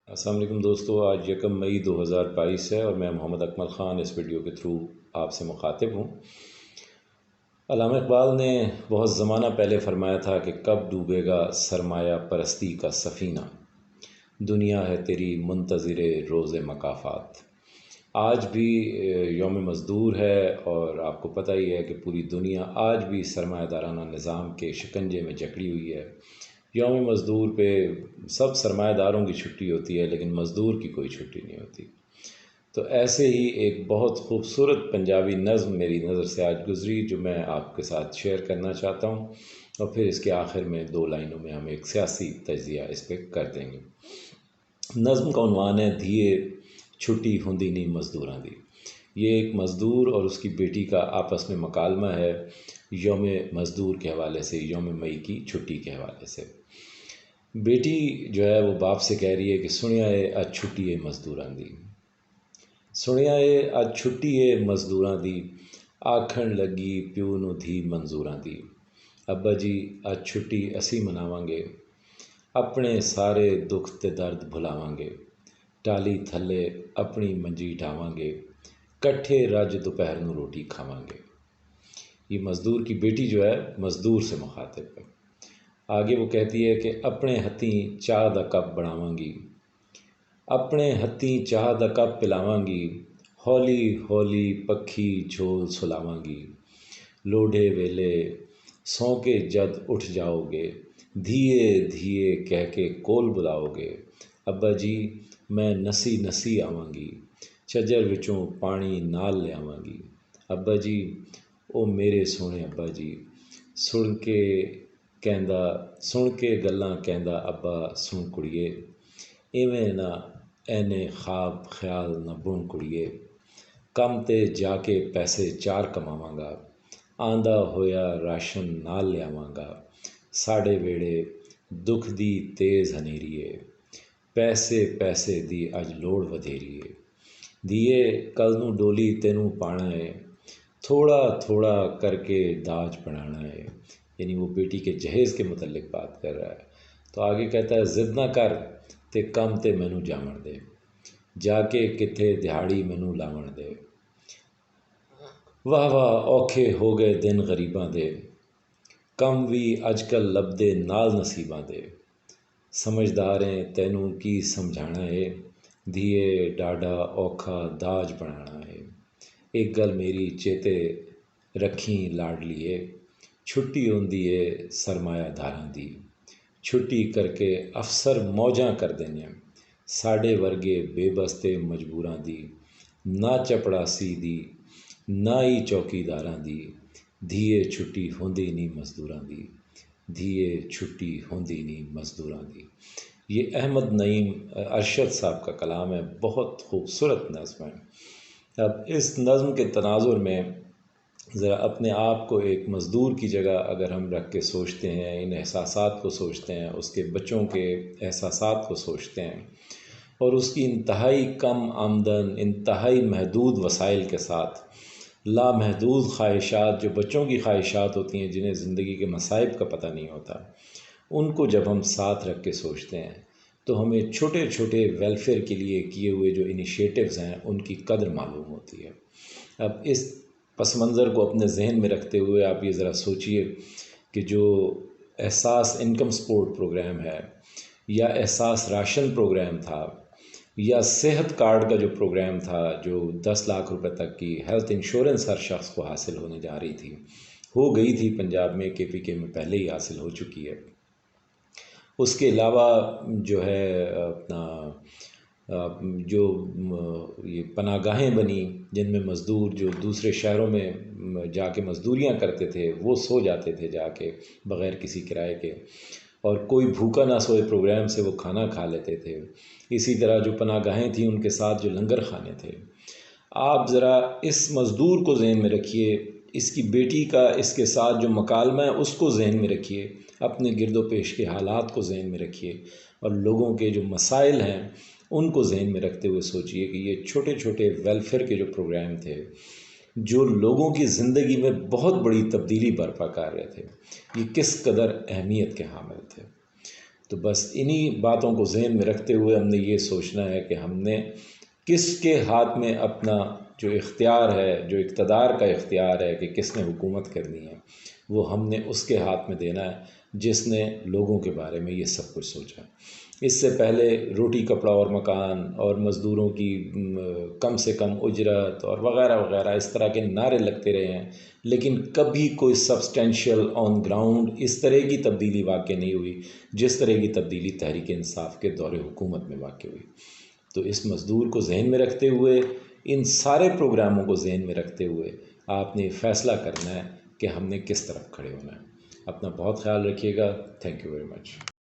السلام علیکم دوستو، آج 1 مئی 2022 ہے اور میں محمد اکمل خان اس ویڈیو کے تھرو آپ سے مخاطب ہوں۔ علامہ اقبال نے بہت زمانہ پہلے فرمایا تھا کہ کب ڈوبے گا سرمایہ پرستی کا سفینہ، دنیا ہے تیری منتظر روز مکافات۔ آج بھی یوم مزدور ہے اور آپ کو پتہ ہی ہے کہ پوری دنیا آج بھی سرمایہ دارانہ نظام کے شکنجے میں جکڑی ہوئی ہے۔ یوم مزدور پہ سب سرمایہ داروں کی چھٹی ہوتی ہے لیکن مزدور کی کوئی چھٹی نہیں ہوتی۔ تو ایسے ہی ایک بہت خوبصورت پنجابی نظم میری نظر سے آج گزری جو میں آپ کے ساتھ شیئر کرنا چاہتا ہوں، اور پھر اس کے آخر میں 2 لائنوں میں ہم ایک سیاسی تجزیہ اس پہ کر دیں گے۔ نظم کا عنوان ہے دھیے چھٹی ہوندی نہیں مزدوراں دی۔ یہ ایک مزدور اور اس کی بیٹی کا آپس میں مکالمہ ہے، یوم مزدور کے حوالے سے، یوم مئی کی چھٹی کے حوالے سے۔ بیٹی جو ہے وہ باپ سے کہہ رہی ہے کہ سنیا ہے اج چھٹی ہے مزدوراں دی، سنیا ہے اج چھٹی ہے مزدوراں دی، آکھن لگی پیو نو دھی منظوراں دی۔ ابا جی اج چھٹی اسی مناواں گے، اپنے سارے دکھ تے درد بھلاواں گے، ٹالی تھلے اپنی منجی ڈھاواں گے، کٹھے رج دوپہر نو روٹی کھاواں گے۔ یہ مزدور کی بیٹی جو ہے مزدور سے مخاطب ہے۔ آگے وہ کہتی ہے کہ اپنے ہتھیں چاہ دا کپ بناواں گی، اپنے ہتھیں چاہ دا کپ پلاواں گی، ہولی ہولی پکھی جھول سلاواں گی، لوڈے ویلے سو کے جد اٹھ جاؤ گے، دھیے دھیے کہہ کے کول بلاؤ گے، ابا جی میں نسی نسی آواں گی، چجر وچوں پانی نال لیاواں گی، ابا جی او میرے سونے ابا جی، سن کے گلاں کہندا ابا سن کڑیے، ایویں نہ اینے خواب خیال نہ بن کڑیے، کم تے جا کے پیسے چار کماواں گا، آندا ہویا راشن نال لیاواں گا، ساڑے ویڑے دکھ دی تیز ہنیریے، پیسے پیسے دی اج لوڑ ودھیریے، دیے کل نو ڈولی تینوں پانا ہے، تھوڑا تھوڑا کر کے داج بنانا ہے۔ یعنی وہ بیٹی کے جہیز کے متعلق بات کر رہا ہے۔ تو آگے کہتا ہے ضد نہ کر تے کم تے مینوں جاون دے، جا کے کتھے دہاڑی مینوں لاون دے، واہ واہ اوکھے ہو گئے دن غریباں دے، کم وی اج کل لبدے نال نصیباں دے، سمجھداریں تینوں کی سمجھانا ہے، دھیے ڈاڈا اوکھا داج بنانا ہے۔ ایک گل میری چیتے رکھیں لاڈلیے، چھٹی ہوندی ہے سرمایہ داراں دی، چھٹی کر کے افسر موجاں کر دینے، ساڈے ورگے بے بستے مجبوراں دی، نہ چپڑاسی دی نہ ہی چوکیداراں دی، دھیے چھٹی ہوندی نہیں مزدوراں دی، دھیے چھٹی ہوندی نہیں مزدوراں دی۔ یہ احمد نعیم ارشد صاحب کا کلام ہے، بہت خوبصورت نظم ہے۔ اب اس نظم کے تناظر میں ذرا اپنے آپ کو ایک مزدور کی جگہ اگر ہم رکھ کے سوچتے ہیں، ان احساسات کو سوچتے ہیں، اس کے بچوں کے احساسات کو سوچتے ہیں، اور اس کی انتہائی کم آمدن، انتہائی محدود وسائل کے ساتھ لامحدود خواہشات، جو بچوں کی خواہشات ہوتی ہیں جنہیں زندگی کے مصائب کا پتہ نہیں ہوتا، ان کو جب ہم ساتھ رکھ کے سوچتے ہیں تو ہمیں چھوٹے چھوٹے ویلفیئر کے لیے کیے ہوئے جو انیشیٹوز ہیں ان کی قدر معلوم ہوتی ہے۔ اب اس پس منظر کو اپنے ذہن میں رکھتے ہوئے آپ یہ ذرا سوچئے کہ جو احساس انکم سپورٹ پروگرام ہے، یا احساس راشن پروگرام تھا، یا صحت کارڈ کا جو پروگرام تھا جو 10 لاکھ روپے تک کی ہیلتھ انشورنس ہر شخص کو حاصل ہونے جا رہی تھی، ہو گئی تھی پنجاب میں، KPK میں پہلے ہی حاصل ہو چکی ہے۔ اس کے علاوہ جو ہے اپنا جو یہ پناہ گاہیں بنی جن میں مزدور جو دوسرے شہروں میں جا کے مزدوریاں کرتے تھے وہ سو جاتے تھے جا کے بغیر کسی کرائے کے، اور کوئی بھوکا نہ سوئے پروگرام سے وہ کھانا کھا لیتے تھے۔ اسی طرح جو پناہ گاہیں تھیں ان کے ساتھ جو لنگر خانے تھے۔ آپ ذرا اس مزدور کو ذہن میں رکھیے، اس کی بیٹی کا اس کے ساتھ جو مکالمہ ہے اس کو ذہن میں رکھیے، اپنے گرد و پیش کے حالات کو ذہن میں رکھیے، اور لوگوں کے جو مسائل ہیں ان کو ذہن میں رکھتے ہوئے سوچئے کہ یہ چھوٹے چھوٹے ویلفیئر کے جو پروگرام تھے جو لوگوں کی زندگی میں بہت بڑی تبدیلی برپا کر رہے تھے، یہ کس قدر اہمیت کے حامل تھے۔ تو بس انہی باتوں کو ذہن میں رکھتے ہوئے ہم نے یہ سوچنا ہے کہ ہم نے کس کے ہاتھ میں اپنا جو اختیار ہے، جو اقتدار کا اختیار ہے کہ کس نے حکومت کرنی ہے، وہ ہم نے اس کے ہاتھ میں دینا ہے جس نے لوگوں کے بارے میں یہ سب کچھ سوچا۔ اس سے پہلے روٹی کپڑا اور مکان اور مزدوروں کی کم سے کم اجرت اور وغیرہ وغیرہ اس طرح کے نعرے لگتے رہے ہیں، لیکن کبھی کوئی سبسٹینشیل آن گراؤنڈ اس طرح کی تبدیلی واقع نہیں ہوئی جس طرح کی تبدیلی تحریک انصاف کے دور حکومت میں واقع ہوئی۔ تو اس مزدور کو ذہن میں رکھتے ہوئے، ان سارے پروگراموں کو ذہن میں رکھتے ہوئے آپ نے فیصلہ کرنا ہے کہ ہم نے کس طرف کھڑے ہونا ہے۔ اپنا بہت خیال رکھیے گا۔ Thank you very much.